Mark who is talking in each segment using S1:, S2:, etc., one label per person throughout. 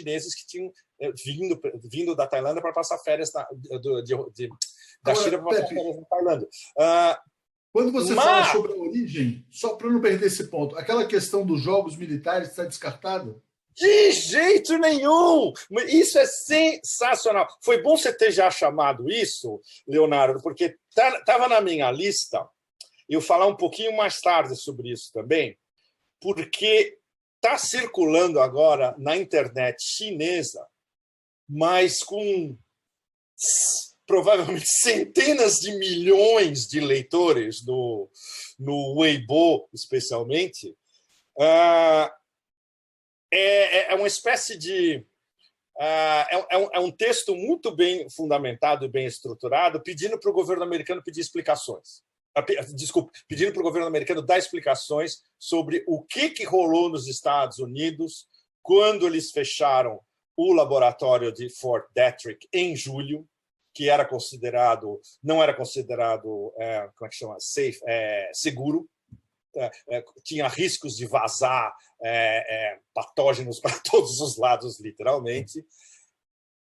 S1: chineses que tinham vindo da Tailândia para passar férias da China para passar férias na Tailândia.
S2: Quando você fala sobre a origem, só para não perder esse ponto, aquela questão dos jogos militares está descartada?
S1: De jeito nenhum! Isso é sensacional. Foi bom você ter já chamado isso, Leonardo, porque estava na minha lista. Eu falar um pouquinho mais tarde sobre isso também, porque está circulando agora na internet chinesa, mas com provavelmente centenas de milhões de leitores no Weibo, especialmente, é uma espécie de... É um texto muito bem fundamentado e bem estruturado, pedindo para o governo americano pedir explicações. Desculpe, pedindo para o governo americano dar explicações sobre o que rolou nos Estados Unidos quando eles fecharam o laboratório de Fort Detrick em julho, que não era considerado, como é que chama? Safe, seguro. Tinha riscos de vazar patógenos para todos os lados, literalmente.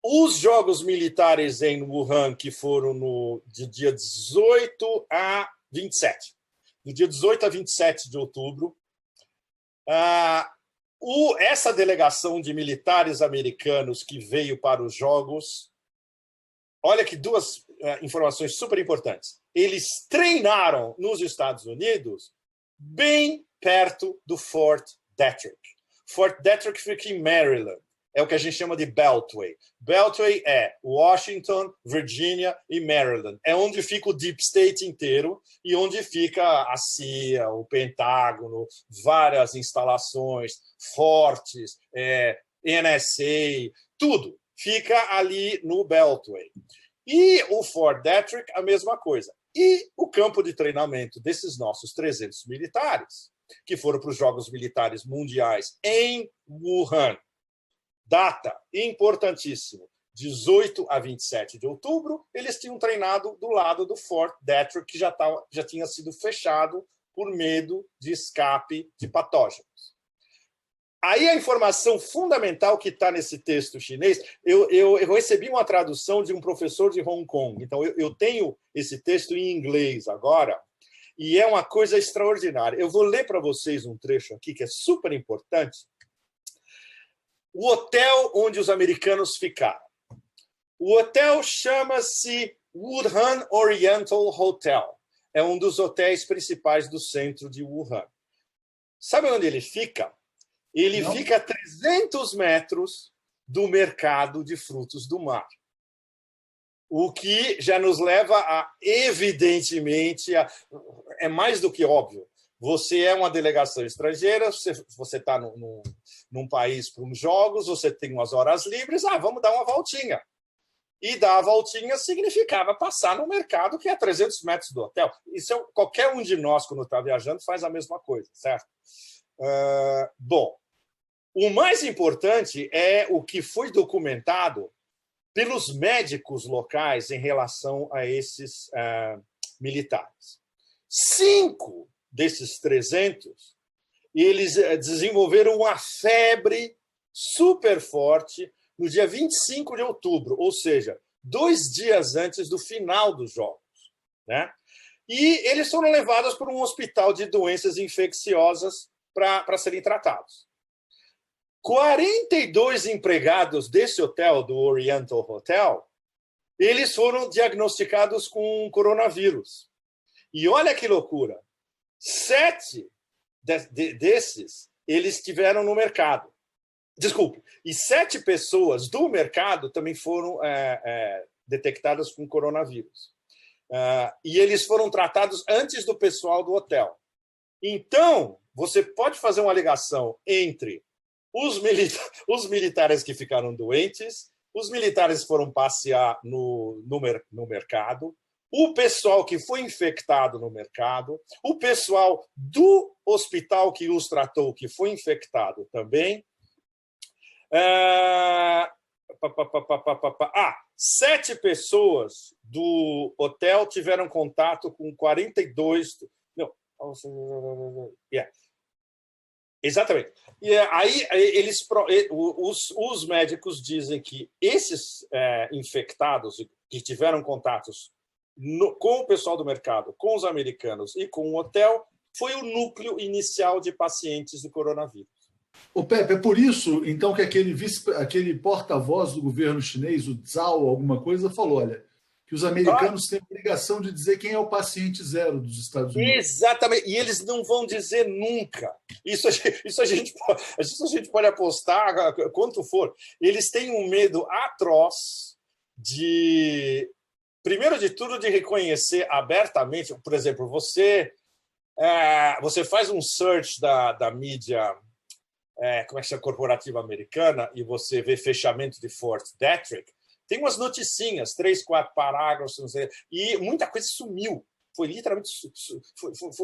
S1: Os jogos militares em Wuhan, que foram de dia 18 a 27. Do dia 18 a 27 de outubro, essa delegação de militares americanos que veio para os jogos, olha que duas informações super importantes. Eles treinaram nos Estados Unidos bem perto do Fort Detrick. Fort Detrick fica em Maryland. É o que a gente chama de Beltway. Beltway é Washington, Virgínia e Maryland. É onde fica o Deep State inteiro e onde fica a CIA, o Pentágono, várias instalações, fortes, NSA, tudo fica ali no Beltway. E o Fort Detrick, a mesma coisa. E o campo de treinamento desses nossos 300 militares, que foram para os Jogos Militares Mundiais em Wuhan. Data importantíssimo, 18 a 27 de outubro, eles tinham treinado do lado do Fort Detrick, que já tinha sido fechado por medo de escape de patógenos. Aí a informação fundamental que está nesse texto chinês, eu recebi uma tradução de um professor de Hong Kong, então eu tenho esse texto em inglês agora, e é uma coisa extraordinária. Eu vou ler para vocês um trecho aqui que é super importante. O hotel onde os americanos ficaram. O hotel chama-se Wuhan Oriental Hotel. É um dos hotéis principais do centro de Wuhan. Sabe onde ele fica? Ele fica a 300 metros do mercado de frutos do mar. O que já nos leva a, evidentemente, é mais do que óbvio. Você é uma delegação estrangeira, você está num país para uns jogos, você tem umas horas livres, vamos dar uma voltinha. E dar a voltinha significava passar no mercado que é a 300 metros do hotel. Isso qualquer um de nós, quando está viajando, faz a mesma coisa, certo? Bom, o mais importante é o que foi documentado pelos médicos locais em relação a esses militares. 5 desses 300, eles desenvolveram uma febre super forte no dia 25 de outubro, ou seja, 2 dias antes do final dos jogos, né? E eles foram levados para um hospital de doenças infecciosas para serem tratados. 42 empregados desse hotel, do Oriental Hotel, eles foram diagnosticados com coronavírus. E olha que loucura, 7 desses eles tiveram no mercado. Desculpe, e 7 pessoas do mercado também foram detectadas com coronavírus. E eles foram tratados antes do pessoal do hotel. Então, você pode fazer uma ligação entre os militares que ficaram doentes, os militares que foram passear no mercado, o pessoal que foi infectado no mercado, o pessoal do hospital que os tratou, que foi infectado também. 7 pessoas do hotel tiveram contato com 42... Exatamente. E aí os médicos dizem que esses infectados que tiveram contatos com o pessoal do mercado, com os americanos e com o hotel, foi o núcleo inicial de pacientes do coronavírus.
S2: Ô Pepe, é por isso, então, que aquele porta-voz do governo chinês, o Zhao, alguma coisa, falou, olha, que os americanos têm a obrigação de dizer quem é o paciente zero dos Estados Unidos.
S1: Exatamente, e eles não vão dizer nunca. Isso a gente pode apostar quanto for. Eles têm um medo atroz de, primeiro de tudo, de reconhecer abertamente, por exemplo, você faz um search da mídia como é que chama, corporativa americana e você vê fechamento de Fort Detrick, tem umas noticinhas, 3, 4 parágrafos, não sei, e muita coisa sumiu. Foi literalmente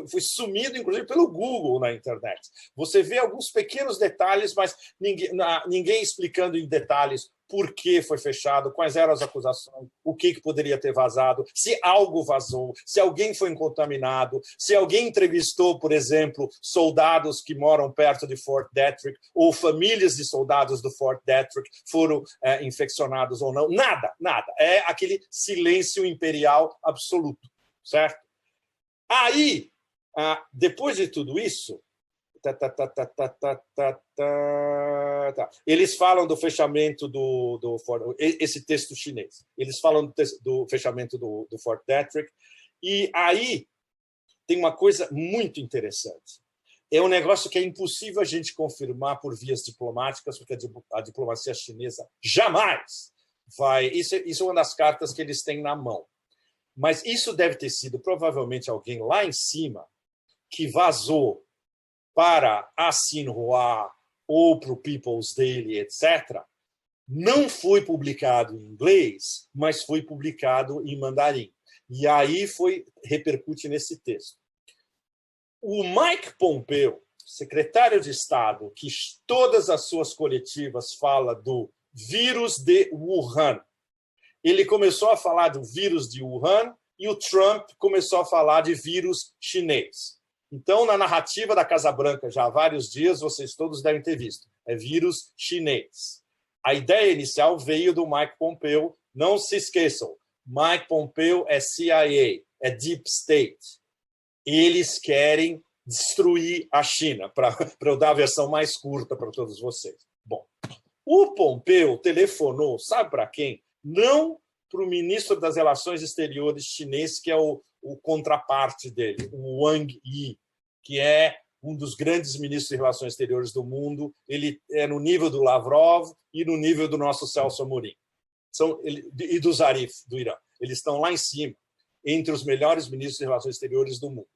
S1: foi sumido, inclusive, pelo Google na internet. Você vê alguns pequenos detalhes, mas ninguém explicando em detalhes por que foi fechado, quais eram as acusações, o que poderia ter vazado, se algo vazou, se alguém foi contaminado, se alguém entrevistou, por exemplo, soldados que moram perto de Fort Detrick ou famílias de soldados do Fort Detrick foram infeccionados ou não. Nada. É aquele silêncio imperial absoluto, certo? Aí, depois de tudo isso, eles falam do fechamento esse texto chinês. Eles falam do fechamento do Fort Detrick. E aí tem uma coisa muito interessante. É um negócio que é impossível a gente confirmar por vias diplomáticas, porque a diplomacia chinesa jamais vai... Isso é uma das cartas que eles têm na mão. Mas isso deve ter sido provavelmente alguém lá em cima que vazou para a Xinhua ou para o People's Daily, etc., não foi publicado em inglês, mas foi publicado em mandarim. E aí repercute nesse texto. O Mike Pompeo, secretário de Estado, que todas as suas coletivas fala do vírus de Wuhan, ele começou a falar do vírus de Wuhan e o Trump começou a falar de vírus chinês. Então, na narrativa da Casa Branca, já há vários dias, vocês todos devem ter visto, é vírus chinês. A ideia inicial veio do Mike Pompeo, não se esqueçam, Mike Pompeo é CIA, é Deep State. Eles querem destruir a China, para eu dar a versão mais curta para todos vocês. Bom, o Pompeo telefonou, sabe para quem? Não para o ministro das Relações Exteriores chinês, que é o contraparte dele, o Wang Yi, que é um dos grandes ministros de Relações Exteriores do mundo. Ele é no nível do Lavrov e no nível do nosso Celso Amorim. E do Zarif, do Irã. Eles estão lá em cima, entre os melhores ministros de Relações Exteriores do mundo.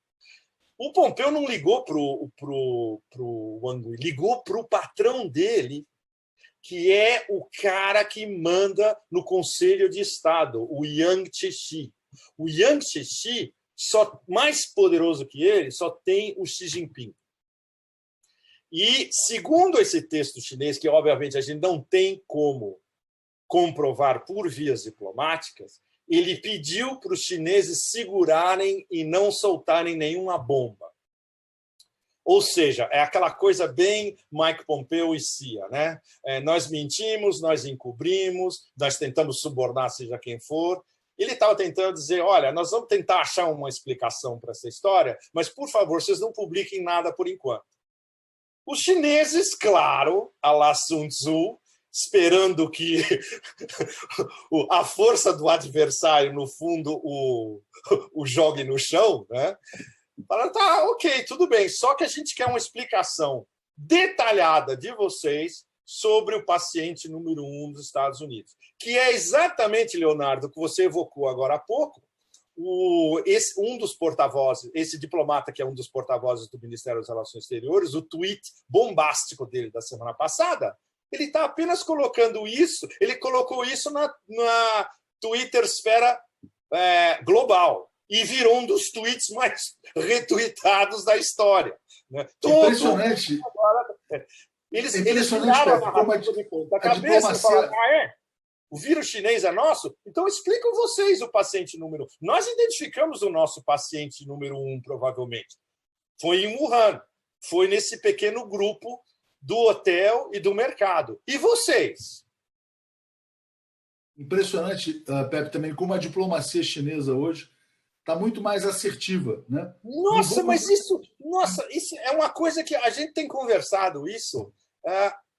S1: O Pompeo não ligou para o Wang Yi, ligou para o patrão dele, que é o cara que manda no Conselho de Estado, o Yang Jiechi. O Yang Jiechi, mais poderoso que ele, só tem o Xi Jinping. E, segundo esse texto chinês, que obviamente a gente não tem como comprovar por vias diplomáticas, ele pediu para os chineses segurarem e não soltarem nenhuma bomba. Ou seja, é aquela coisa bem Mike Pompeo e CIA, né? Nós mentimos, nós encobrimos, nós tentamos subornar seja quem for. Ele estava tentando dizer, olha, nós vamos tentar achar uma explicação para essa história, mas, por favor, vocês não publiquem nada por enquanto. Os chineses, claro, a la Sun Tzu, esperando que a força do adversário, no fundo, o jogue no chão, né? Falaram, tá, ok, tudo bem, só que a gente quer uma explicação detalhada de vocês sobre o paciente número 1 dos Estados Unidos, que é exatamente, Leonardo, que você evocou agora há pouco, um dos porta-vozes, esse diplomata que é um dos porta-vozes do Ministério das Relações Exteriores, o tweet bombástico dele da semana passada, ele está apenas colocando isso, ele colocou isso na Twittersfera global e virou um dos tweets mais retweetados da história. Né?
S2: Impressionante.
S1: Eles viraram a narrativa de ponta cabeça e falaram, o vírus chinês é nosso? Então explicam vocês o paciente número 1. Nós identificamos o nosso paciente número 1, provavelmente. Foi em Wuhan. Foi nesse pequeno grupo do hotel e do mercado. E vocês?
S2: Impressionante, Pepe, também como a diplomacia chinesa hoje está muito mais assertiva, né?
S1: Nossa, mas isso é uma coisa que a gente tem conversado isso.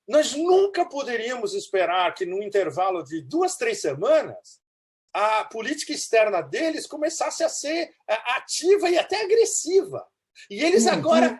S1: Nós nunca poderíamos esperar que, no intervalo de 2, 3 semanas, a política externa deles começasse a ser ativa e até agressiva. E eles agora